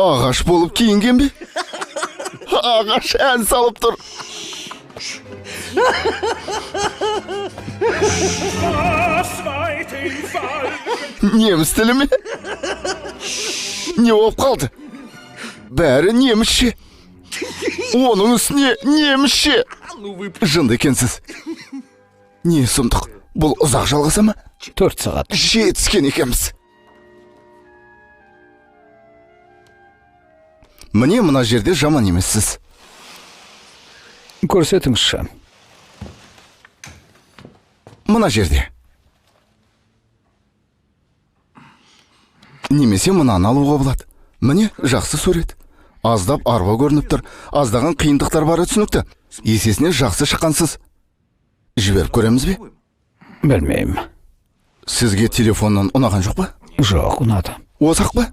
Ағаш болып киінген бе? Ағаш ән салып тұр. Неміс тілі ме? Не болып қалды? Бәрі немісше. Оның үстіне немісше. Жынды екенсіз. Не сұмдық? Бұл ұзақ жалғаса ма? 4 сағат. Жетіскен екенбіз. Міне мына жерде жаман емессіз. Көрсетіңізші. Мына жерде. Немесе мынаны алуға болады. Міне жақсы сурет. Аздап арба көрініп тұр. Аздаған қиындықтар бары түсінікті. Есесіне жақсы шыққансыз. Жіберіп көреміз бе? Білмеймін. Сізге телефоннан ұнаған жоқ па? Жоқ, ұнады. Осақ па?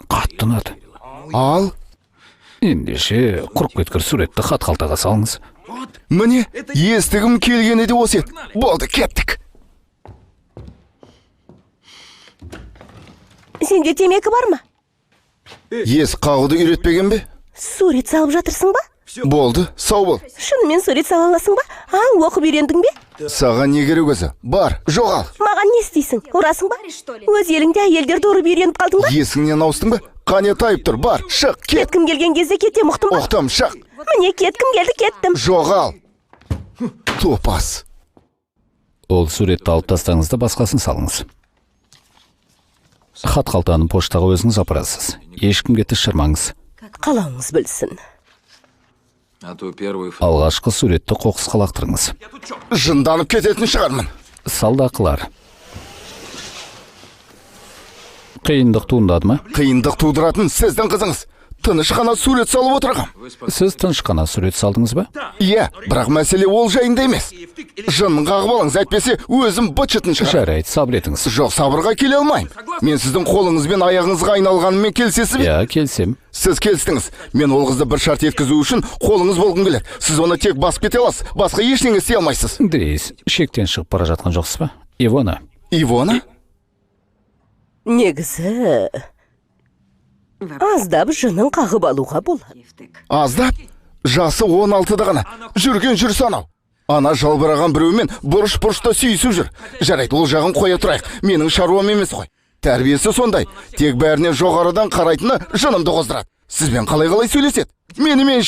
Қатты ұнады. Ал? Ендеше құрып кеткір суретті хат қалтаға салыңыз. Міне, естігім келгені де осы еді. Болды, кеттік. Сенде темекі бар ма? Ес қағуды үйретпеген бе? Сурет салып жатырсың ба? Болды, сау бол. Шынымен сурет сала аласың ба? Оқып үйрендің бе? Саған не керек өзі? Бар, жоғал. Маған не істейсің? Ұрасың ба? Өз еліңде әйелдерді ұрып үйреніп қалдың ба? Есіңнен аустың ба? Қане тайып тұр, бар, шық, кет. Кеткім келген кезде кетем, ұқтың ба? Ұқтым, шық. Міне кеткім келді, кеттім. Жоғал. Топас. Ол суретті алып тастаңыз да басқасын салыңыз. Хат қалтаның поштаға өзіңіз апарасыз. Ешкімге тіс шырмаңыз. Қалауыңыз білсін. Алғашқы суретті қоқысқа лақтырыңыз. Жынданып кететін шығармын. Салдақылар. Қиындық туындады ма? Қиындық тудыратын сіздің қызыңыз. Тыныш қана сурет салып отырғам. Сіз тыныш қана сурет салдыңыз ба? Иә, бірақ мәселе ол жайында емес. Жынын қағып алыңыз, әйтпесе өзім быт-шытын шығар. Жарайды, сабыр етіңіз. Жоқ, сабырға келе алмайым. Мен сіздің қолыңыз бен аяғыңызға айналғанымен келсесіз бе? Иә, келсем. Сіз келістіңіз. Мен ол қызды бір шарт еткізу үшін қолыңыз болғым келеді. Сіз оны тек басып кете аласыз. Басқа ештеңе істей алмайсыз. Дрейс, шектен шығып бара жатқан жоқсыз ба? Ивона. Ивона? Негізі аздап жынын қағып алуға болады. Аздап? Жасы 16-да ғана. Жүрген жүріс анау. Ана жалбыраған біреумен бұрыш-бұрышта сүйісіп жүр. Жарайды, ол жағын қоя тұрайық. Менің шаруам емес қой. Тәрбиесі сондай. Тек бәріне жоғарыдан қарайтыны жынымды қоздырады. Сізбен қалай сөйлеседі? Менімен